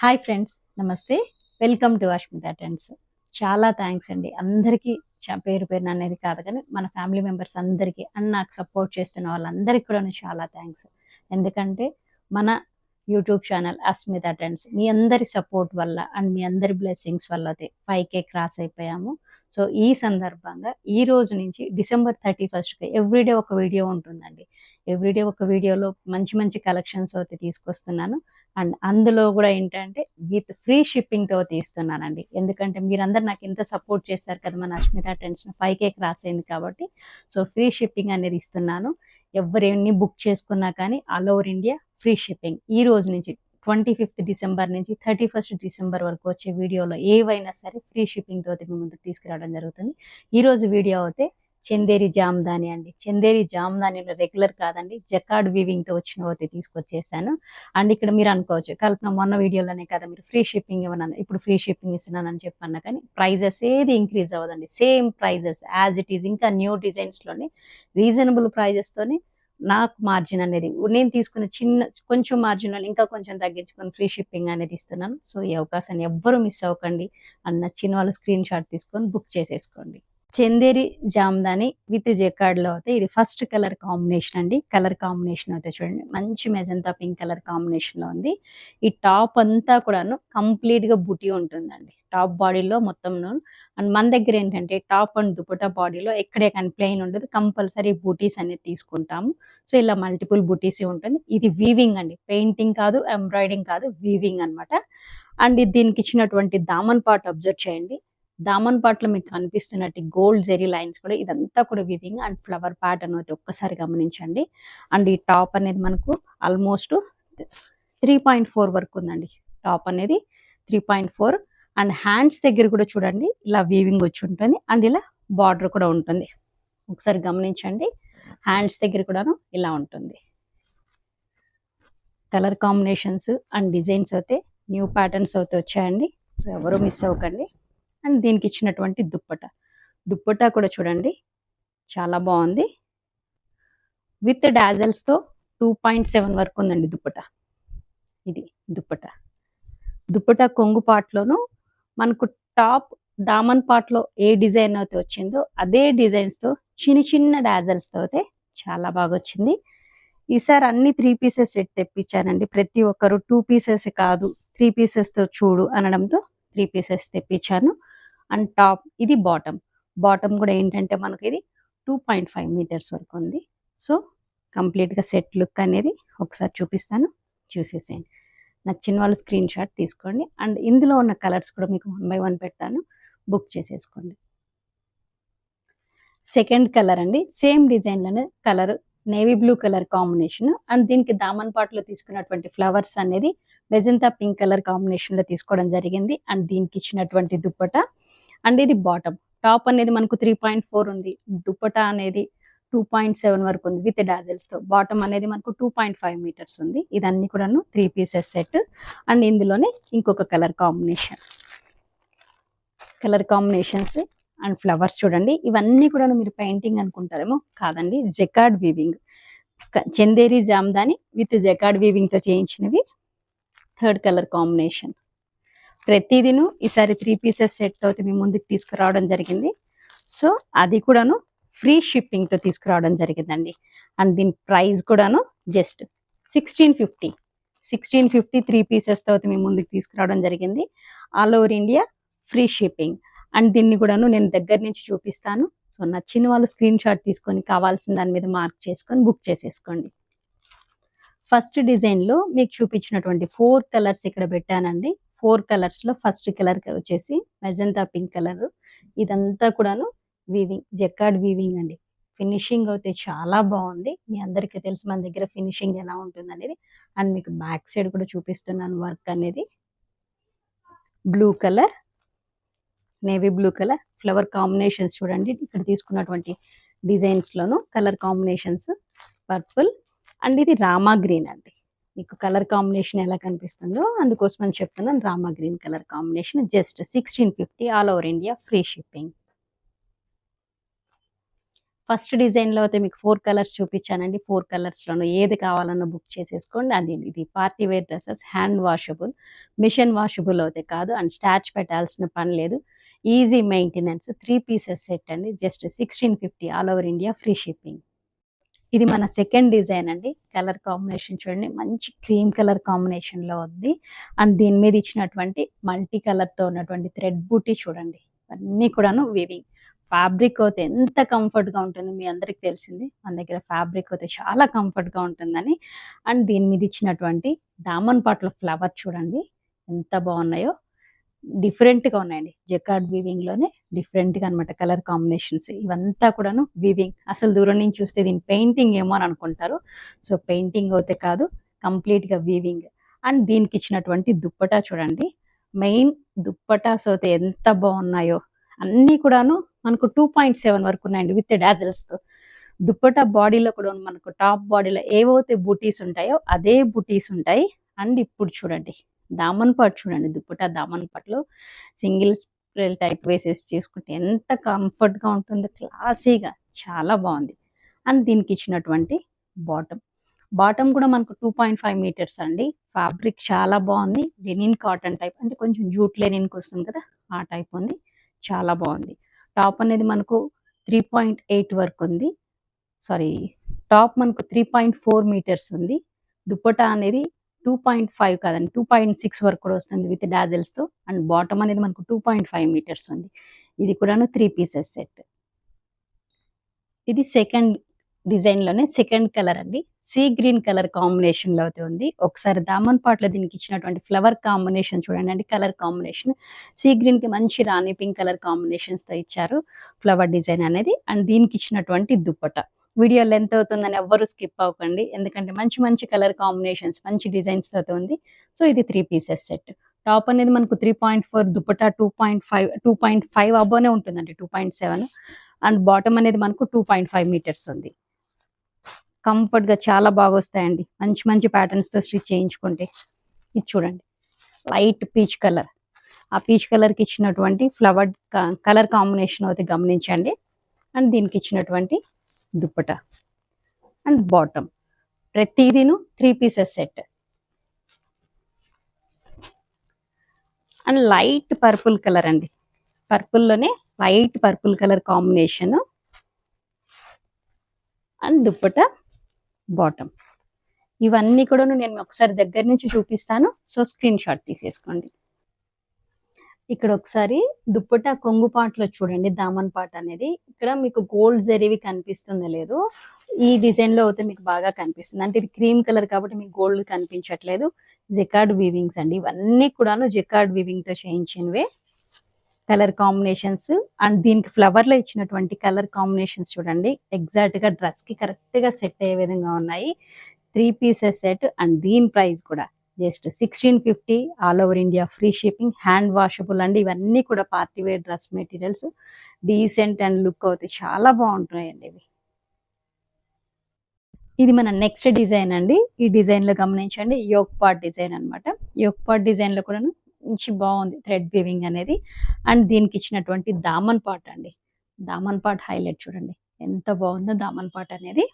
Hi friends, నమస్తే. Welcome to Ashmita trends. చాలా thanks అండి అందరికీ. పేరు పేరున అనేది కాదు కానీ మన ఫ్యామిలీ మెంబర్స్ అందరికీ అండ్ నాకు సపోర్ట్ చేస్తున్న వాళ్ళందరికీ కూడా చాలా థ్యాంక్స్. ఎందుకంటే మన యూట్యూబ్ ఛానల్ అస్మిత ట్రెండ్స్ మీ అందరి సపోర్ట్ వల్ల అండ్ మీ అందరి బ్లెస్సింగ్స్ వల్ల అయితే 5K క్రాస్ అయిపోయాము. సో ఈ సందర్భంగా ఈ రోజు నుంచి డిసెంబర్ 31కి ఎవ్రీడే ఒక వీడియో ఉంటుందండి. ఎవ్రీడే ఒక వీడియోలో మంచి మంచి కలెక్షన్స్ అయితే తీసుకొస్తున్నాను. అండ్ అందులో కూడా ఏంటంటే విత్ ఫ్రీ షిప్పింగ్తో తీస్తున్నానండి. ఎందుకంటే మీరందరూ నాకు ఎంత సపోర్ట్ చేశారు కదా మన అష్మిత ట్రెండ్స్ 5K క్రాస్ అయింది కాబట్టి. సో ఫ్రీ షిప్పింగ్ అనేది ఇస్తున్నాను. ఎవరెన్ని బుక్ చేసుకున్నా కానీ all over India free shipping. ఈ రోజు నుంచి 25th డిసెంబర్ నుంచి 31st డిసెంబర్ వరకు వచ్చే వీడియోలో ఏవైనా సరే ఫ్రీ షిప్పింగ్ తోటి మీ ముందుకు తీసుకురావడం జరుగుతుంది. ఈరోజు వీడియో అయితే చందేరి జామ్దాని అండి. చందేరి జామ్దానిలో రెగ్యులర్ కాదండి, జకార్డ్ వీవింగ్తో వచ్చిన అయితే తీసుకొచ్చేసాను. అండ్ ఇక్కడ మీరు అనుకోవచ్చు, కల్పన మొన్న వీడియోలోనే కదా మీరు ఫ్రీ షిప్పింగ్ ఇవ్వను, ఇప్పుడు ఫ్రీ షిప్పింగ్ ఇస్తున్నానని చెప్పన్నా కానీ ప్రైజెస్ ఏది ఇంక్రీజ్ అవ్వదండి. Same prices as it is. ఇంకా న్యూ డిజైన్స్లోని రీజనబుల్ ప్రైజెస్తోని నాకు మార్జిన్ అనేది నేను తీసుకున్న కొంచెం మార్జిన్ ఇంకా కొంచెం తగ్గించుకొని ఫ్రీ షిప్పింగ్ అనేది ఇస్తున్నాను. సో ఈ అవకాశాన్ని ఎవ్వరూ మిస్ అవ్వకండి. అండ్ నచ్చిన వాళ్ళు స్క్రీన్ షాట్ తీసుకొని బుక్ చేసేసుకోండి. చందేరి జామ్దాని విత్ జెకార్డ్లో అయితే ఇది ఫస్ట్ కలర్ కాంబినేషన్ అండి. కలర్ కాంబినేషన్ అయితే చూడండి, మంచి మెజంతా పింక్ కలర్ కాంబినేషన్లో ఉంది. ఈ టాప్ అంతా కూడాను కంప్లీట్గా బుటీ ఉంటుందండి టాప్ బాడీలో మొత్తం. అండ్ మన దగ్గర ఏంటంటే టాప్ అండ్ దుపట్టా బాడీలో ఎక్కడే కానీ ప్లెయిన్ ఉండదు, కంపల్సరీ బూటీస్ అనేది తీసుకుంటాము. సో ఇలా మల్టిపుల్ బూటీస్ ఉంటుంది. ఇది వీవింగ్ అండి, పెయింటింగ్ కాదు, ఎంబ్రాయిడింగ్ కాదు, వీవింగ్ అనమాట. అండ్ దీనికి ఇచ్చినటువంటి దామన్ పార్ట్ అబ్జర్వ్ చేయండి. దామన్ పార్ట్లో మీకు కనిపిస్తున్నట్టు గోల్డ్ జెరీ లైన్స్ కూడా ఇదంతా కూడా వీవింగ్ అండ్ ఫ్లవర్ ప్యాటర్న్ అయితే ఒక్కసారి గమనించండి. అండ్ ఈ టాప్ అనేది మనకు ఆల్మోస్ట్ 3.4 వరకు ఉందండి. టాప్ అనేది 3.4. అండ్ హ్యాండ్స్ దగ్గర కూడా చూడండి ఇలా వీవింగ్ వచ్చి ఉంటుంది. అండ్ ఇలా బార్డర్ కూడా ఉంటుంది, ఒకసారి గమనించండి. హ్యాండ్స్ దగ్గర కూడాను ఇలా ఉంటుంది. కలర్ కాంబినేషన్స్ అండ్ డిజైన్స్ అయితే న్యూ ప్యాటర్న్స్ అయితే వచ్చాయండి. సో ఎవరు మిస్ అవ్వకండి. అండ్ దీనికి ఇచ్చినటువంటి దుప్పటా కూడా చూడండి చాలా బాగుంది. విత్ డాజల్స్తో 2.7 వరకు ఉందండి దుప్పటా. ఇది దుప్పటా కొంగు పార్ట్లోను మనకు టాప్ దామన్ పార్ట్లో ఏ డిజైన్ అయితే వచ్చిందో అదే డిజైన్స్తో చిన్న డాజల్స్తో అయితే చాలా బాగా వచ్చింది. ఈసారి అన్ని 3 పీసెస్ సెట్ తెప్పించానండి. ప్రతి ఒక్కరు 2 పీసెస్ కాదు 3 పీసెస్తో చూడు అనడంతో 3 పీసెస్ తెప్పించాను. అండ్ టాప్ ఇది బాటమ్ కూడా ఏంటంటే మనకి ఇది 2.5 మీటర్స్ వరకు ఉంది. సో కంప్లీట్గా సెట్ లుక్ అనేది ఒకసారి చూపిస్తాను, చూసేసేయండి. నచ్చిన వాళ్ళు స్క్రీన్ షాట్ తీసుకోండి. అండ్ ఇందులో ఉన్న కలర్స్ కూడా మీకు 1 by 1 పెడతాను, బుక్ చేసేసుకోండి. సెకండ్ కలర్ అండి, సేమ్ డిజైన్లోనే colour navy blue colour combination. And దీనికి దామన్ పార్ట్లో తీసుకున్నటువంటి ఫ్లవర్స్ అనేది మెజంతా పింక్ కలర్ కాంబినేషన్లో తీసుకోవడం జరిగింది. అండ్ దీనికి ఇచ్చినటువంటి దుప్పటా. అండ్ ఇది టాప్ అనేది మనకు 3.4 ఉంది, దుప్పటా అనేది 2.7 వరకు ఉంది విత్ డాజల్స్తో. బాటమ్ అనేది మనకు 2.5 మీటర్స్ ఉంది. ఇదన్నీ కూడాను 3 పీసెస్ సెట్. అండ్ ఇందులోనే ఇంకొక కలర్ కాంబినేషన్స్ అండ్ ఫ్లవర్స్ చూడండి. ఇవన్నీ కూడా మీరు పెయింటింగ్ అనుకుంటారేమో, కాదండి, jacquard weaving. Chanderi Jamdani with jacquard వీవింగ్తో చేయించినవి. Third colour combination. ప్రతిదిను ఈసారి 3 పీసెస్ సెట్ అయితే మీ ముందుకు తీసుకురావడం జరిగింది. సో అది కూడాను ఫ్రీ షిప్పింగ్తో తీసుకురావడం జరిగిందండి. అండ్ దీని ప్రైస్ కూడాను జస్ట్ 1650. 3 పీసెస్తో అయితే మీ ముందుకు తీసుకురావడం జరిగింది. All over India free shipping. And దీన్ని కూడాను నేను దగ్గర నుంచి చూపిస్తాను. సో నచ్చిన వాళ్ళు స్క్రీన్ షాట్ తీసుకొని కావాల్సిన దాని మీద మార్క్ చేసుకొని బుక్ చేసేసుకోండి. ఫస్ట్ డిజైన్లో మీకు చూపించినటువంటి 4 కలర్స్ ఇక్కడ పెట్టానండి. 4 కలర్స్లో ఫస్ట్ కలర్ వచ్చేసి మెజంతా పింక్ కలర్. ఇదంతా కూడాను వీవింగ్, జెకార్డ్ వీవింగ్ అండి. ఫినిషింగ్ అయితే చాలా బాగుంది. మీ అందరికీ తెలుసు మన దగ్గర ఫినిషింగ్ ఎలా ఉంటుంది అనేది. అండ్ మీకు బ్యాక్ సైడ్ కూడా చూపిస్తున్నాను వర్క్ అనేది. Blue colour, navy blue colour flower combinations చూడండి. ఇక్కడ తీసుకున్నటువంటి డిజైన్స్లోను కలర్ కాంబినేషన్స్ పర్పుల్. అండ్ ఇది రామా గ్రీన్ అండి. మీకు కలర్ కాంబినేషన్ ఎలా కనిపిస్తుందో అందుకోసం అని చెప్తున్నాను. Rama green colour combination just 1650 all over India free shipping. First డిజైన్‌లో అయితే మీకు 4 కలర్స్ చూపించానండి. 4 కలర్స్‌లోనూ ఏది కావాలన్నా బుక్ చేసేసుకోండి. అది ఇది party wear dresses hand washable, machine washable అయితే కాదు. అండ్ స్టార్చ్ పెట్టాల్సిన పని లేదు. ఈజీ మెయింటెనెన్స్ 3 పీసెస్ సెట్ అండి. Just 1650 all over India free shipping. ఇది మన సెకండ్ డిజైన్ అండి. కలర్ కాంబినేషన్ చూడండి. మంచి క్రీమ్ కలర్ కాంబినేషన్‌లో ఉంది. అండ్ దీని మీద ఇచ్చినటువంటి మల్టీ కలర్‌తో ఉన్నటువంటి థ్రెడ్ బూటీ చూడండి. అన్నీ కూడాను వీవింగ్. ఫ్యాబ్రిక్ అయితే ఎంత కంఫర్ట్‌గా ఉంటుంది మీ అందరికి తెలిసింది. మన దగ్గర ఫ్యాబ్రిక్ అయితే చాలా కంఫర్ట్‌గా ఉంటుందని. అండ్ దీని మీద ఇచ్చినటువంటి దామన్ పాటలో ఫ్లవర్ చూడండి ఎంత బాగున్నాయో. డిఫరెంట్‌గా ఉన్నాయండి. జకార్డ్ వీవింగ్‌లోనే డిఫరెంట్‌గా అనమాట కలర్ కాంబినేషన్స్. ఇవంతా కూడాను వీవింగ్. అసలు దూరం నుంచి చూస్తే దీని పెయింటింగ్ ఏమో అని అనుకుంటారు. సో, పెయింటింగ్ అయితే కాదు. కంప్లీట్‌గా వీవింగ్. అండ్ దీనికి ఇచ్చినటువంటి దుప్పటా చూడండి. మెయిన్ దుప్పటాస్ అయితే ఎంత బాగున్నాయో. అన్నీ కూడాను మనకు 2.7 వరకు ఉన్నాయండి విత్ డాజల్స్‌తో. దుప్పటా బాడీలో కూడా మనకు టాప్ బాడీలో ఏవైతే బూటీస్ ఉంటాయో అదే బూటీస్ ఉంటాయి. అండ్ ఇప్పుడు చూడండి దామన్ పార్ట్ చూడండి. దుప్పటా దామన్ పార్ట్‌లో సింగిల్ స్ప్రెల్ టైప్ వేసేసి చేసుకుంటే ఎంత కంఫర్ట్‌గా ఉంటుందో క్లాసీగా చాలా బాగుంది. అండ్ దీనికి ఇచ్చినటువంటి బాటమ్. బాటమ్ కూడా మనకు 2.5 మీటర్స్ అండి. ఫ్యాబ్రిక్ చాలా బాగుంది. లెనిన్ కాటన్ టైప్ అంటే కొంచెం జూట్ లెనిన్‌కి వస్తుంది కదా! ఆ టైప్ ఉంది. చాలా బాగుంది. టాప్ అనేది మనకు 3.8 వరకు ఉంది. సారీ, టాప్ మనకు 3.4 మీటర్స్ ఉంది. దుప్పటా అనేది 2.5 కాదండి 2.6 వరకు కూడా వస్తుంది విత్ డాజల్స్‌తో. అండ్ బాటమ్ అనేది మనకు 2.5 మీటర్స్ ఉంది. ఇది కూడాను 3 పీసెస్ సెట్. ఇది సెకండ్ డిజైన్‌లోనే సెకండ్ కలర్ అండి. సీ గ్రీన్ కలర్ కాంబినేషన్‌లో అయితే ఉంది. ఒకసారి దామన్ పార్ట్‌లో దీనికి ఇచ్చినటువంటి ఫ్లవర్ కాంబినేషన్ చూడండి కలర్ కాంబినేషన్. సీ గ్రీన్‌కి మంచి రాణి పింక్ కలర్ కాంబినేషన్స్‌తో ఇచ్చారు ఫ్లవర్ డిజైన్ అనేది. అండ్ దీనికి ఇచ్చినటువంటి దుప్పటా. వీడియో లెంత్ అవుతుందని ఎవ్వరు స్కిప్ అవ్వకండి. ఎందుకంటే మంచి మంచి కలర్ కాంబినేషన్స్, మంచి డిజైన్స్‌తో అయితే ఉంది. సో, ఇది 3 పీసెస్ సెట్. టాప్ అనేది మనకు 3.4, దుప్పటా 2.5 అబోనే ఉంటుందండి 2.7. అండ్ బాటమ్ అనేది మనకు 2.5 మీటర్స్ ఉంది. కంఫర్ట్‌గా చాలా బాగొస్తాయండి. మంచి మంచి ప్యాటర్న్స్‌తో స్టిచ్ చేయించుకుంటే. ఇది చూడండి. Light peach colour. ఆ పీచ్ కలర్‌కి ఇచ్చినటువంటి ఫ్లవర్ కలర్ కాంబినేషన్ అయితే గమనించండి. అండ్ దీనికి ఇచ్చినటువంటి దుప్పటా అండ్ బాటమ్. ప్రతిదీను 3 pieces set. And light purple colour అండి. పర్పుల్‌లోనే light purple colour combination. And dupatta, bottom. ఇవన్నీ కూడాను నేను ఒకసారి దగ్గర నుంచి చూపిస్తాను. సో, స్క్రీన్ షాట్ తీసేసుకోండి. ఇక్కడ ఒకసారి దుప్పటా కొంగు పార్ట్‌లో చూడండి దామన్ పార్ట్ అనేది. ఇక్కడ మీకు గోల్డ్ జరీవి కనిపిస్తుందో లేదో, ఈ డిజైన్‌లో అయితే మీకు బాగా కనిపిస్తుంది. అంటే ఇది క్రీమ్ కలర్ కాబట్టి మీకు గోల్డ్ కనిపించట్లేదు. జకార్డ్ వీవింగ్స్ అండి. ఇవన్నీ కూడాను జకార్డ్ వీవింగ్‌తో చేయించినవే. కలర్ కాంబినేషన్స్ అండ్ దీనికి ఫ్లవర్‌లో ఇచ్చినటువంటి కలర్ కాంబినేషన్స్ చూడండి. ఎగ్జాక్ట్‌గా డ్రెస్‌కి కరెక్ట్‌గా సెట్ అయ్యే విధంగా ఉన్నాయి. 3 పీసెస్ సెట్ అండ్ దీని ప్రైస్ కూడా just 1650 all over India free shipping. Hand washable అండి. ఇవన్నీ కూడా party wear dress materials. Decent and look అవుతాయి. చాలా బాగుంటున్నాయండి ఇవి. ఇది మన నెక్స్ట్ డిజైన్ అండి. ఈ డిజైన్‌లో గమనించండి యోక్ పార్ట్ డిజైన్ అనమాట. యోక్ పార్ట్ డిజైన్‌లో కూడాను మంచి బాగుంది థ్రెడ్ వీవింగ్ అనేది. అండ్ దీనికి ఇచ్చినటువంటి దామన్ పార్ట్ అండి. దామన్ పార్ట్ హైలైట్ చూడండి. ఎంత బాగుందో దామన్ పార్ట్ అనేది.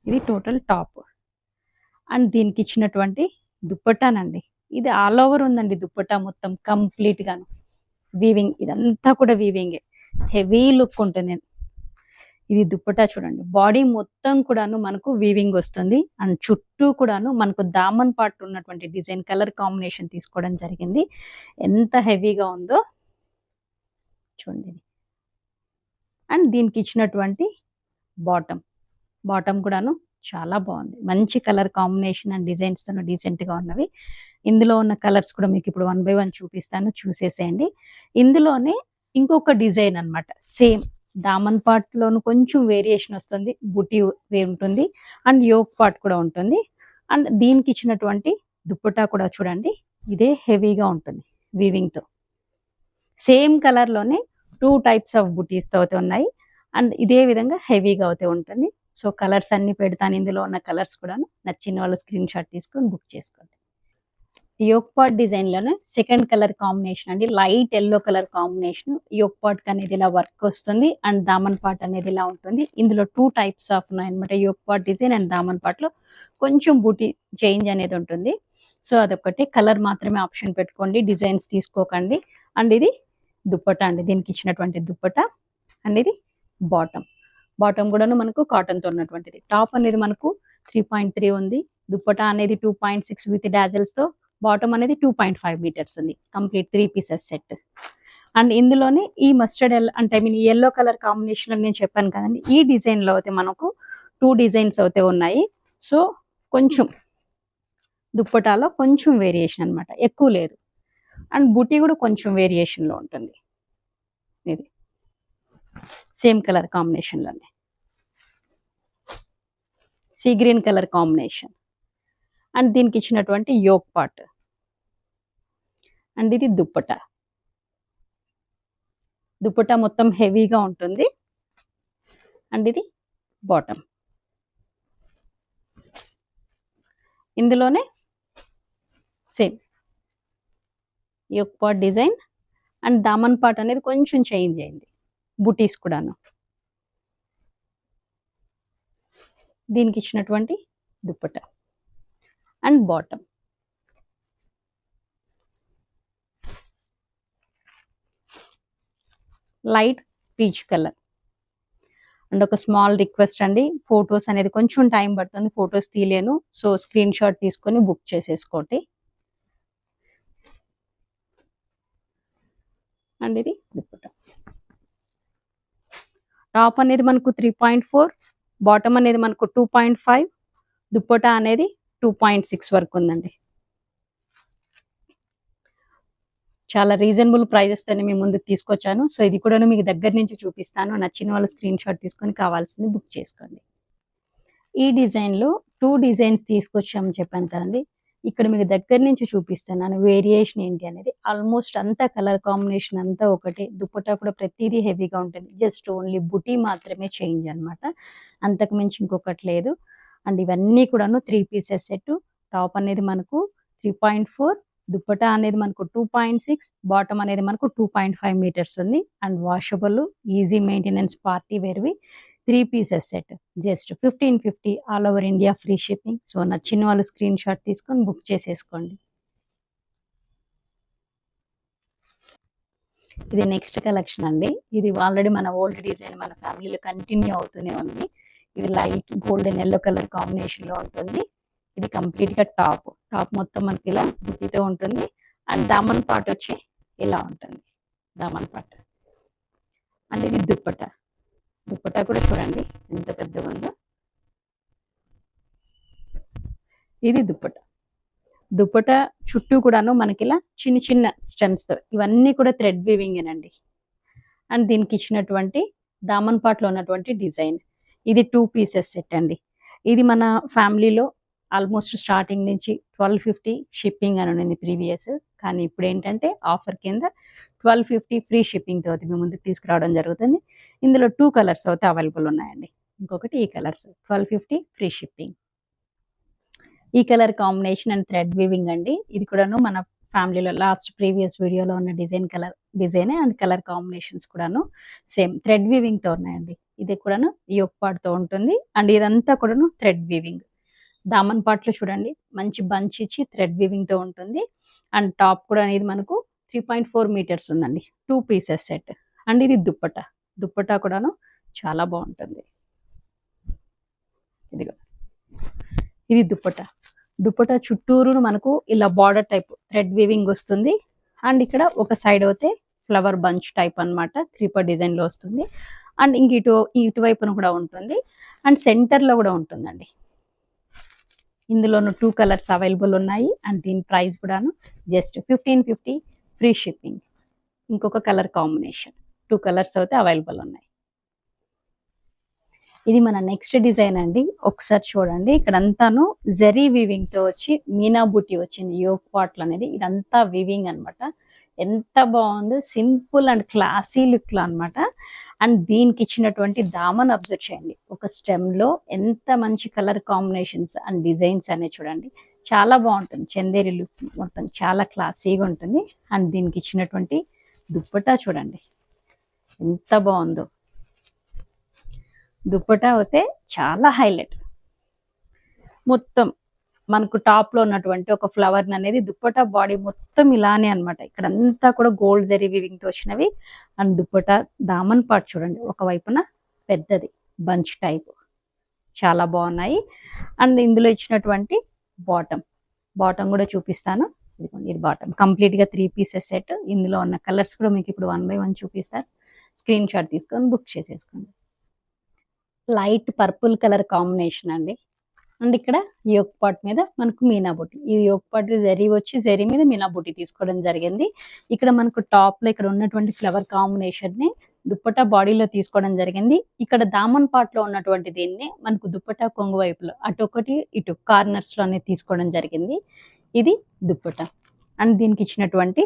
ఇది టోటల్ టాప్. అండ్ దీనికి ఇచ్చినటువంటి దుప్పటానండి. ఇది ఆల్ ఓవర్ ఉందండి దుప్పటా మొత్తం కంప్లీట్‌గాను. వీవింగ్ ఇదంతా కూడా వీవింగే. హెవీ లుక్ ఉంటుంది. ఇది దుప్పటా చూడండి. బాడీ మొత్తం కూడాను మనకు వీవింగ్ వస్తుంది. అండ్ చుట్టూ కూడాను మనకు దామన్ పార్ట్ ఉన్నటువంటి డిజైన్ కలర్ కాంబినేషన్ తీసుకోవడం జరిగింది. ఎంత హెవీగా ఉందో చూడండి. అండ్ దీనికి ఇచ్చినటువంటి బాటమ్. బాటమ్ కూడాను చాలా బాగుంది. మంచి కలర్ కాంబినేషన్ అండ్ డిజైన్స్‌తో డీసెంట్‌గా ఉన్నవి. ఇందులో ఉన్న కలర్స్ కూడా మీకు ఇప్పుడు 1 బై 1 చూపిస్తాను. చూసేసేయండి. ఇందులోనే ఇంకొక డిజైన్ అన్నమాట. సేమ్ దామన్ పార్ట్‌లోను కొంచెం వేరియేషన్ వస్తుంది. బుటీ ఉంటుంది. అండ్ యోక్ పార్ట్ కూడా ఉంటుంది. అండ్ దీనికి ఇచ్చినటువంటి దుప్పటా కూడా చూడండి. ఇదే హెవీగా ఉంటుంది వీవింగ్‌తో. సేమ్ కలర్‌లోనే 2 టైప్స్ ఆఫ్ బుటీస్‌తో అయితే ఉన్నాయి. అండ్ ఇదే విధంగా హెవీగా అయితే ఉంటుంది. సో, కలర్స్ అన్నీ పెడతాను. ఇందులో ఉన్న కలర్స్ కూడాను. నచ్చిన వాళ్ళు స్క్రీన్ షాట్ తీసుకొని బుక్ చేసుకోండి. యోక్ పాట్ డిజైన్ లోనే సెకండ్ కలర్ కాంబినేషన్ అండి, light yellow colour combination. Yoke part అనేది ఇలా వర్క్ వస్తుంది అండ్ దామన్ పాట్ అనేది ఇలా ఉంటుంది. ఇందులో 2 టైప్స్ ఆఫ్ ఉన్నాయన్నమాట, యోక్ పాట్ డిజైన్ అండ్ దామన్ పాట్ లో కొంచెం బూటీ చేంజ్ అనేది ఉంటుంది. సో అదొకటి, కలర్ మాత్రమే ఆప్షన్ పెట్టుకోండి, డిజైన్స్ తీసుకోకండి. అండ్ ఇది దుప్పటా అండి, దీనికి ఇచ్చినటువంటి దుప్పటా. అండ్ ఇది బాటమ్. బాటమ్ కూడాను మనకు కాటన్ తో ఉన్నటువంటిది. టాప్ అనేది మనకు 3.3 ఉంది. దుప్పటా అనేది 2.6 విత్ డాజల్స్ తో. బాటమ్ అనేది 2.5 మీటర్స్ ఉంది. Complete 3 pieces set. అండ్ ఇందులోనే ఈ మస్టర్డ్ అంటే I mean yellow colour combination లో నేను చెప్పాను కదండి, ఈ డిజైన్ లో అయితే మనకు 2 డిజైన్స్ అయితే ఉన్నాయి. సో కొంచెం దుప్పటాలో కొంచెం వేరియేషన్ అన్నమాట, ఎక్కువ లేదు. అండ్ బుటీ కూడా కొంచెం వేరియేషన్ లో ఉంటుంది. ఇది సేమ్ కలర్ కాంబినేషన్ లోనే sea green colour combination. And దీనికి ఇచ్చినటువంటి యోక్ పార్ట్. అండ్ ఇది దుప్పటా. దుప్పటా మొత్తం హెవీగా ఉంటుంది. అండ్ ఇది బాటమ్. ఇందులోనే same yoke part design and దామన్ పార్ట్ అనేది కొంచెం చేంజ్ అయింది, బుటీస్ కూడాను. దీనికి ఇచ్చినటువంటి dupatta and bottom. Light peach colour. And ఒక స్మాల్ రిక్వెస్ట్ అండి, ఫొటోస్ అనేది కొంచెం టైం పడుతుంది, ఫొటోస్ తీయలేను. సో స్క్రీన్ షాట్ తీసుకొని బుక్ చేసేసుకోండి. అండ్ ఇది దుప్పటా. టాప్ అనేది మనకు 3.4, బాటమ్ అనేది మనకు 2.5, దుప్పటా అనేది 2.6 వరకు ఉందండి. చాలా రీజనబుల్ ప్రైజెస్ తోనే మీ ముందుకు తీసుకొచ్చాను. సో ఇది కూడా మీకు దగ్గర నుంచి చూపిస్తాను. నచ్చిన వాళ్ళు స్క్రీన్ షాట్ తీసుకొని కావాల్సింది బుక్ చేసుకోండి. ఈ డిజైన్ లో 2 డిజైన్స్ తీసుకొచ్చామని చెప్పాను కదండి, ఇక్కడ మీకు దగ్గర నుంచి చూపిస్తున్నాను వేరియేషన్ ఏంటి అనేది. ఆల్మోస్ట్ అంతా కలర్ కాంబినేషన్ అంతా ఒకటే. దుప్పటా కూడా ప్రతిదీ హెవీగా ఉంటుంది, జస్ట్ ఓన్లీ బుటీ మాత్రమే చేంజ్ అనమాట, అంతకు మించి ఇంకొకటి లేదు. అండ్ ఇవన్నీ కూడాను 3 పీసెస్ సెట్. టాప్ అనేది మనకు 3.4, దుప్పటా అనేది మనకు 2.6, బాటమ్ అనేది మనకు 2.5 మీటర్స్ ఉంది. And washable, easy maintenance, party వేర్వి 3 pieces set. Just 1550 all over India free shipping. So నచ్చిన వాళ్ళు స్క్రీన్ షాట్ తీసుకొని బుక్ చేసేసుకోండి. ఇది నెక్స్ట్ కలెక్షన్ అండి. ఇది ఆల్రెడీ మన ఓల్డ్ డిజైన్ మన ఫ్యామిలీలో కంటిన్యూ అవుతూనే ఉంది. ఇది light golden yellow colour combination లో ఉంటుంది. ఇది కంప్లీట్ గా టాప్ మొత్తం మనకి ఇలా బుట్టితో ఉంటుంది. అండ్ దామన్ పార్ట్ వచ్చి ఇలా ఉంటుంది, దామన్ పార్ట్. అండ్ ఇది దుప్పటా. దుప్పటా కూడా చూడండి ఎంత పెద్దగా ఉందో. ఇది దుప్పటా. దుప్పటా చుట్టూ కూడాను మనకి ఇలా చిన్న చిన్న స్టెమ్స్ తో, ఇవన్నీ కూడా థ్రెడ్ వీవింగ్ ఏనండి. అండ్ దీనికి ఇచ్చినటువంటి దామన్ పార్ట్ లో ఉన్నటువంటి డిజైన్. ఇది 2 పీసెస్ సెట్ అండి. ఇది మన ఫ్యామిలీలో ఆల్మోస్ట్ స్టార్టింగ్ నుంచి 1250 షిప్పింగ్ అని ఉంది ప్రీవియస్. కానీ ఇప్పుడు ఏంటంటే ఆఫర్ కింద 1250 ఫ్రీ షిప్పింగ్ తోటి మీ ముందుకు తీసుకురావడం జరుగుతుంది. ఇందులో 2 కలర్స్ అయితే అవైలబుల్ ఉన్నాయండి. ఇంకొకటి ఈ కలర్స్ 1250 ఫ్రీ షిప్పింగ్. ఈ colour combination and thread weaving అండి. ఇది కూడాను మన ఫ్యామిలీలో లాస్ట్ ప్రీవియస్ వీడియోలో ఉన్న డిజైన్ అండ్ కలర్ కాంబినేషన్స్ కూడాను సేమ్ థ్రెడ్ వీవింగ్ తో ఉన్నాయండి. ఇది కూడాను యోక్ పార్ట్ తో ఉంటుంది. అండ్ ఇదంతా కూడాను థ్రెడ్ వీవింగ్. దామన్ పార్ట్ లో చూడండి మంచి బంచ్ ఇచ్చి థ్రెడ్ వీవింగ్ తో ఉంటుంది. అండ్ టాప్ కూడా అనేది మనకు 3.4 మీటర్స్ ఉందండి, 2 పీసెస్ సెట్. అండ్ ఇది దుప్పటా. దుప్పటా కూడాను చాలా బాగుంటుంది. ఇదిగో ఇది దుప్పటా. దుప్పటా చుట్టూరు మనకు ఇలా బార్డర్ టైప్ థ్రెడ్ వీవింగ్ వస్తుంది. అండ్ ఇక్కడ ఒక సైడ్ అయితే ఫ్లవర్ బంచ్ టైప్ అన్నమాట, క్రీపర్ డిజైన్ లో వస్తుంది. అండ్ ఇంక ఇటువైపున కూడా ఉంటుంది. అండ్ సెంటర్ లో కూడా ఉంటుందండి. ఇందులోను 2 కలర్స్ అవైలబుల్ ఉన్నాయి. అండ్ దీని ప్రైస్ కూడాను జస్ట్ 1550 ఫ్రీ షిప్పింగ్. ఇంకొక కలర్ కాంబినేషన్ 2 కలర్స్ అయితే అవైలబుల్ ఉన్నాయి. ఇది మన నెక్స్ట్ డిజైన్ అండి. ఒకసారి చూడండి, ఇక్కడ అంతాను జరీ వీవింగ్ తో వచ్చి మీనా బుట్టి వచ్చింది యోక్ పార్ట్ అనేది. ఇదంతా వీవింగ్ అనమాట. ఎంత బాగుంది, సింపుల్ అండ్ క్లాసీ లుక్ లో అనమాట. అండ్ దీనికి ఇచ్చినటువంటి దామన్ అబ్జర్వ్ చేయండి, ఒక స్టెమ్ లో ఎంత మంచి కలర్ కాంబినేషన్స్ అండ్ డిజైన్స్ అనేవి చూడండి. చాలా బాగుంటుంది. చందేరి లుక్ మొత్తం చాలా క్లాసీగా ఉంటుంది. అండ్ దీనికి ఇచ్చినటువంటి దుప్పటా చూడండి ఎంత బాగుందో. దుప్పటా అయితే చాలా హైలైట్. మొత్తం మనకు టాప్ లో ఉన్నటువంటి ఒక ఫ్లవర్ అనేది దుప్పటా బాడీ మొత్తం ఇలానే అనమాట. ఇక్కడ అంతా కూడా గోల్డ్ జరీ వివింగ్ తో వచ్చినవి. అండ్ దుప్పటా దామన్ పార్ట్ చూడండి, ఒకవైపున పెద్దది బంచ్ టైప్, చాలా బాగున్నాయి. అండ్ ఇందులో ఇచ్చినటువంటి బాటమ్ కూడా చూపిస్తాను. ఇది బాటమ్ కంప్లీట్ గా 3 పీసెస్ సెట్. ఇందులో ఉన్న కలర్స్ కూడా మీకు ఇప్పుడు 1 బై 1 చూపిస్తాను. స్క్రీన్ షాట్ తీసుకొని బుక్ చేసేసుకోండి. లైట్ పర్పుల్ కలర్ కాంబినేషన్ అండి. అండ్ ఇక్కడ యోక్ పాట్ మీద మనకు మీనా బుట్టి, ఈ యోక్ పాట్ జరీ వచ్చి జరీ మీద మీనా బుట్టి తీసుకోవడం జరిగింది. ఇక్కడ మనకు టాప్ లో ఇక్కడ ఉన్నటువంటి ఫ్లవర్ కాంబినేషన్ ని దుప్పటా బాడీలో తీసుకోవడం జరిగింది. ఇక్కడ దామన్ పార్ట్ లో ఉన్నటువంటి దీన్ని మనకు దుప్పటా కొంగు వైపులో అటు ఒకటి ఇటు కార్నర్స్ లోనే తీసుకోవడం జరిగింది. ఇది దుప్పటా. అండ్ దీనికి ఇచ్చినటువంటి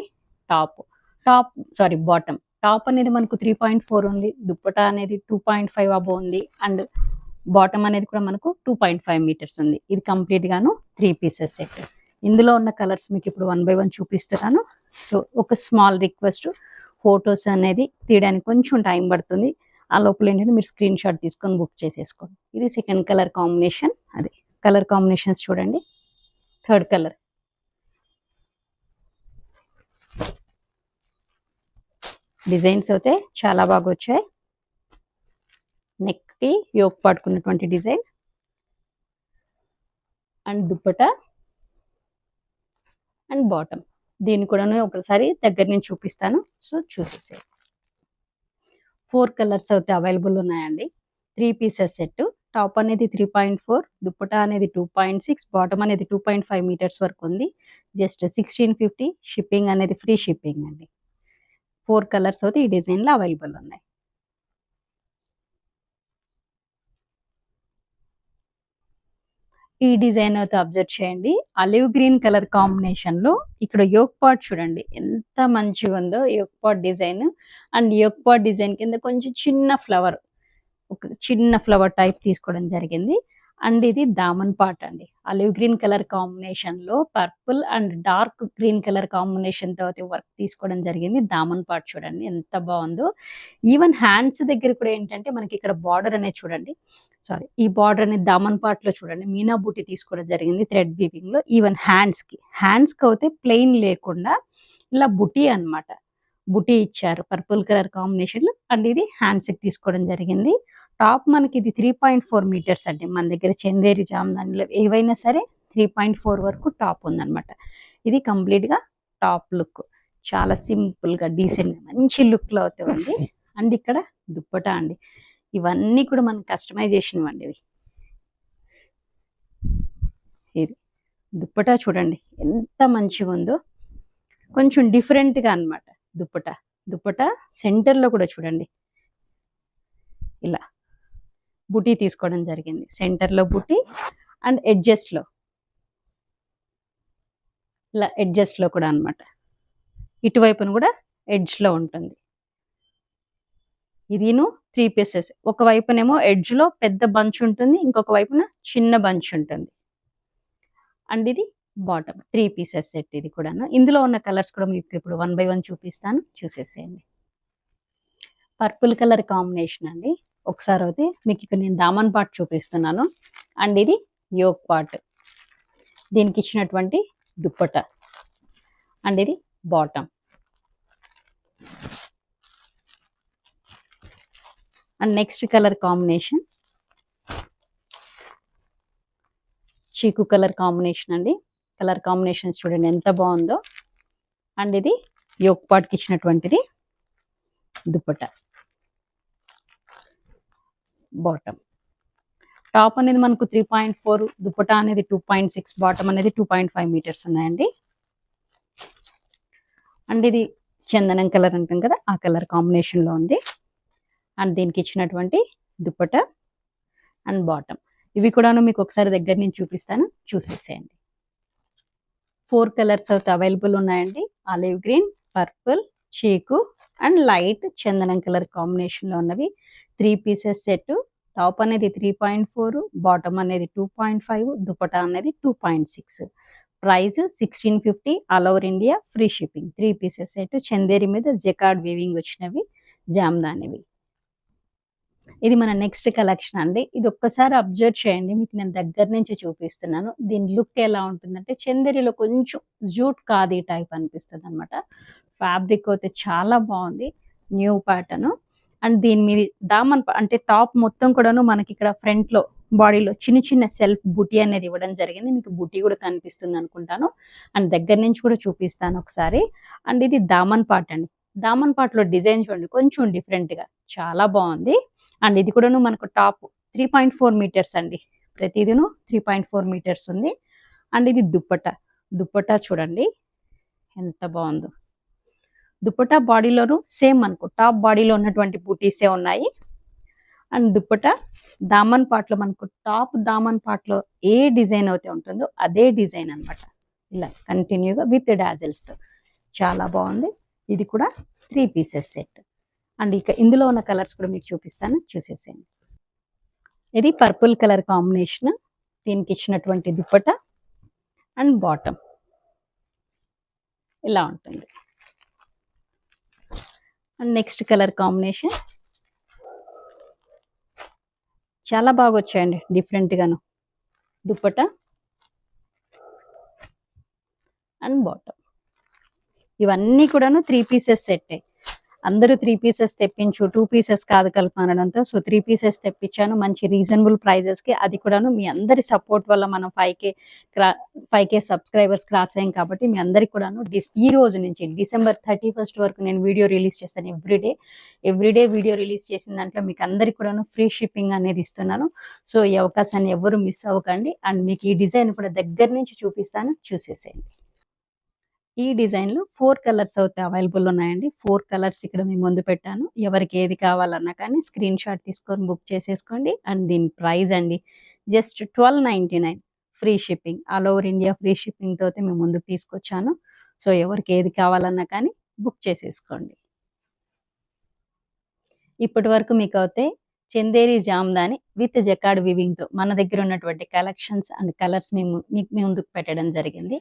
బాటమ్. టాప్ అనేది మనకు 3.4 ఉంది, దుప్పటా అనేది 2.5 అబో ఉంది. అండ్ బాటమ్ అనేది కూడా మనకు 2.5 మీటర్స్ ఉంది. ఇది కంప్లీట్ గాను 3 పీసెస్ సెట్. ఇందులో ఉన్న కలర్స్ మీకు ఇప్పుడు 1 బై 1 చూపిస్తున్నాను. సో ఒక స్మాల్ రిక్వెస్ట్, ఫొటోస్ అనేది తీయడానికి కొంచెం టైం పడుతుంది. ఆ లోపల ఏంటంటే మీరు స్క్రీన్ షాట్ తీసుకొని బుక్ చేసేసుకోండి. ఇది సెకండ్ కలర్ కాంబినేషన్. అదే కలర్ కాంబినేషన్స్ చూడండి. థర్డ్ కలర్ డిజైన్స్ అయితే చాలా బాగా వచ్చాయి. నెక్ కి యోక్ పట్టుకున్నటువంటి design and dupatta and bottom. దీన్ని కూడా ఒకసారి దగ్గర నుంచి చూపిస్తాను. సో చూసేసే 4 కలర్స్ అయితే అవైలబుల్ ఉన్నాయండి. 3 పీసెస్ సెట్. టాప్ అనేది 3.4, దుప్పటా అనేది 2.6, బాటమ్ అనేది 2.5 మీటర్స్ వరకు ఉంది. జస్ట్ 1650. షిప్పింగ్ అనేది ఫ్రీ షిప్పింగ్ అండి. 4 కలర్స్ అయితే ఈ డిజైన్ లో అవైలబుల్ ఉన్నాయి. ఈ డిజైన్ అయితే అబ్జర్వ్ చేయండి. ఆలివ్ గ్రీన్ కలర్ కాంబినేషన్ లో ఇక్కడ యోక్ పాట్ చూడండి ఎంత మంచిగా ఉందో. Yoke pot design and yoke pot design కింద కొంచెం చిన్న ఫ్లవర్ టైప్ తీసుకోవడం జరిగింది. అండ్ ఇది దామన్ పార్ట్ అండి. ఆలివ్ గ్రీన్ కలర్ కాంబినేషన్ లో purple and dark green colour combination తో వర్క్ తీసుకోవడం జరిగింది. దామన్ పార్ట్ చూడండి ఎంత బాగుందో. ఈవెన్ హ్యాండ్స్ దగ్గర కూడా ఏంటంటే మనకి ఇక్కడ బార్డర్ అనేది చూడండి, ఈ బార్డర్ అనేది దామన్ పార్ట్ లో చూడండి మీనా బూటీ తీసుకోవడం జరిగింది థ్రెడ్ వీవింగ్ లో. ఈవెన్ హ్యాండ్స్ కి అయితే ప్లెయిన్ లేకుండా ఇలా బుటీ అన్నమాట, బుటీ ఇచ్చారు పర్పుల్ కలర్ కాంబినేషన్ లో. అండ్ ఇది హ్యాండ్స్ కి తీసుకోవడం జరిగింది. టాప్ మనకి ఇది 3.4 మీటర్స్ అండి. మన దగ్గర చందేరి జామ్దానిలో ఏవైనా సరే 3.4 వరకు టాప్ ఉందన్నమాట. ఇది కంప్లీట్ గా టాప్ లుక్, చాలా సింపుల్ గా డీసెంట్ గా మంచి లుక్ లో అయితే ఉంది. అండ్ ఇక్కడ దుప్పటా అండి. ఇవన్నీ కూడా మనం కస్టమైజేషన్ అండి. ఇది దుప్పటా చూడండి ఎంత మంచిగా ఉందో. కొంచెం డిఫరెంట్ గా అన్నమాట దుప్పటా సెంటర్ లో కూడా చూడండి ఇలా బుటీ తీసుకోవడం జరిగింది. సెంటర్ లో బుటీ అండ్ ఎడ్జెస్ లో ఇలా ఎడ్జెస్ లో కూడా అన్నమాట. ఇటువైపును కూడా ఎడ్జ్ లో ఉంటుంది. ఇదిను 3 పీసెస్. ఒక వైపునేమో ఎడ్జ్ లో పెద్ద బంచ్ ఉంటుంది, ఇంకొక వైపున చిన్న బంచ్ ఉంటుంది. అండ్ ఇది బాటమ్ 3 పీసెస్ సెట్. ఇది కూడాను ఇందులో ఉన్న కలర్స్ కూడా మీకు ఇప్పుడు 1 బై 1 చూపిస్తాను, చూసేసేయండి. పర్పుల్ కలర్ కాంబినేషన్ అండి. ఒకసారి అయితే మీకు ఇక్కడ నేను దామన్ పార్ట్ చూపిస్తున్నాను. అండ్ ఇది యోక్ పార్ట్, దీనికి ఇచ్చినటువంటి దుప్పటా అండ్ ఇది bottom. And next colour combination చీకు కలర్ కాంబినేషన్ అండి. కలర్ కాంబినేషన్స్ చూడండి ఎంత బాగుందో. అండ్ ఇది యోక్ పార్ట్కి ఇచ్చినటువంటిది దుప్పటా, బాటమ్. టాప్ అనేది మనకు 3.4, దుప్పటా అనేది 2.6, బాటమ్ అనేది 2.5 మీటర్స్ ఉన్నాయండి. అండ్ ఇది చందనం కలర్ అంటాం కదా, ఆ కలర్ కాంబినేషన్ లో ఉంది. అండ్ దీనికి ఇచ్చినటువంటి దుప్పటా అండ్ బాటమ్. ఇవి కూడాను మీకు ఒకసారి దగ్గర నుంచి చూపిస్తాను, చూసేసేయండి. 4 కలర్స్ అయితే అవైలబుల్ ఉన్నాయండి. ఆలివ్ గ్రీన్, పర్పుల్, చీకు అండ్ లైట్ చందనం కలర్ కాంబినేషన్ లో ఉన్నవి. 3 పీసెస్ సెట్. టాప్ అనేది 3.4, బాటమ్ అనేది 2.5, దుపటా అనేది 2.6. Price 1650, all over India, free shipping. 3 pieces set Chanderi మీద జకార్డ్ వీవింగ్ వచ్చినవి, జామ్దానివి. ఇది మన నెక్స్ట్ కలెక్షన్ అండి. ఇది ఒక్కసారి అబ్జర్వ్ చేయండి. మీకు నేను దగ్గర నుంచి చూపిస్తున్నాను. దీని లుక్ ఎలా ఉంటుందంటే చందేరిలో కొంచెం జూట్ ఖాదీ టైప్ అనిపిస్తదనమాట. ఫ్యాబ్రిక్ అయితే చాలా బాగుంది. New pattern. అండ్ దీని మీద దామన్ అంటే టాప్ మొత్తం కూడాను మనకి ఇక్కడ ఫ్రంట్‌లో బాడీలో చిన్న చిన్న సెల్ఫ్ బుటీ అనేది ఇవ్వడం జరిగింది. మీకు బుటీ కూడా కనిపిస్తుంది అనుకుంటాను. అండ్ దగ్గర నుంచి కూడా చూపిస్తాను ఒకసారి. అండ్ ఇది దామన్ పార్ట్ అండి. దామన్ పార్ట్‌లో డిజైన్ చూడండి కొంచెం డిఫరెంట్‌గా చాలా బాగుంది. అండ్ ఇది కూడాను మనకు టాప్ 3.4 మీటర్స్ అండి. ప్రతిదిను 3.4 మీటర్స్ ఉంది. అండ్ ఇది దుప్పట్టా. దుప్పట్టా చూడండి ఎంత బాగుందో. దుప్పట్టా బాడీలోను సేమ్ మనకు టాప్ బాడీలో ఉన్నటువంటి బూటీసే ఉన్నాయి. అండ్ దుప్పట్టా దామన్ పార్ట్లో మనకు టాప్ దామన్ పార్ట్లో ఏ డిజైన్ అయితే ఉంటుందో అదే డిజైన్ అనమాట. ఇలా కంటిన్యూగా విత్ డాజిల్స్తో చాలా బాగుంది. ఇది కూడా 3 పీసెస్ సెట్. అండ్ ఇక ఇందులో ఉన్న కలర్స్ కూడా మీకు చూపిస్తాను, చూసేసేయండి. ఇది పర్పుల్ కలర్ కాంబినేషన్. దీనికి ఇచ్చినటువంటి దుప్పట అండ్ బాటమ్ ఇలా ఉంటుంది. అండ్ నెక్స్ట్ కలర్ కాంబినేషన్ చాలా బాగా వచ్చాయండి డిఫరెంట్గాను. దుప్పట అండ్ బాటమ్ ఇవన్నీ కూడాను 3 పీసెస్ సెట్టే. అందరూ 3 పీసెస్ తెప్పించు, 2 పీసెస్ కాదు కల్పన అనడంతో సో 3 పీసెస్ తెప్పించాను మంచి రీజనబుల్ ప్రైజెస్కి. అది కూడాను మీ అందరి సపోర్ట్ వల్ల మనం 5K సబ్స్క్రైబర్స్ క్రాస్ అయ్యాం కాబట్టి మీ అందరికి కూడాను ఈ రోజు నుంచి డిసెంబర్ 31 వరకు నేను వీడియో రిలీజ్ చేస్తాను. ఎవ్రీడే వీడియో రిలీజ్ చేసిన దాంట్లో మీకు అందరికి కూడాను ఫ్రీ షిప్పింగ్ అనేది ఇస్తున్నాను. సో ఈ అవకాశాన్ని ఎవరు మిస్ అవ్వకండి. అండ్ మీకు ఈ డిజైన్ కూడా దగ్గర నుంచి చూపిస్తాను, చూసేసేయండి. ఈ డిజైన్లో 4 కలర్స్ అయితే అవైలబుల్ ఉన్నాయండి. 4 కలర్స్ ఇక్కడ మీ ముందు పెట్టాను. ఎవరికి ఏది కావాలన్నా కానీ స్క్రీన్ షాట్ తీసుకొని బుక్ చేసేసుకోండి. అండ్ దీని ప్రైస్ అండి just 1299 free shipping. All over India free షిప్పింగ్తో అయితే మేము ముందుకు తీసుకొచ్చాను. సో ఎవరికి ఏది కావాలన్నా కానీ బుక్ చేసేసుకోండి. ఇప్పటి వరకు మీకు అయితే చందేరి జామ్దాని విత్ జకార్డ్ వివింగ్తో మన దగ్గర ఉన్నటువంటి కలెక్షన్స్ అండ్ కలర్స్ మీకు ముందుకు పెట్టడం జరిగింది.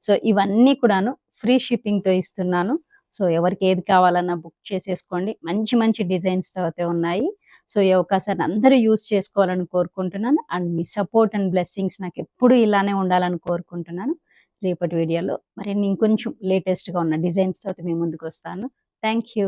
సో ఇవన్నీ కూడాను ఫ్రీ షిప్పింగ్తో ఇస్తున్నాను. సో ఎవరికి ఏది కావాలన్నా బుక్ చేసేసుకోండి. మంచి మంచి డిజైన్స్తో అయితే ఉన్నాయి. సో ఈ అవకాశాన్ని అందరూ యూజ్ చేసుకోవాలని కోరుకుంటున్నాను. And me support and blessings నాకు ఎప్పుడు ఇలానే ఉండాలని కోరుకుంటున్నాను. రేపటి వీడియోలో మరి ఇంకొంచెం లేటెస్ట్గా ఉన్న డిజైన్స్తో అయితే మీ ముందుకు వస్తాను. Thank you.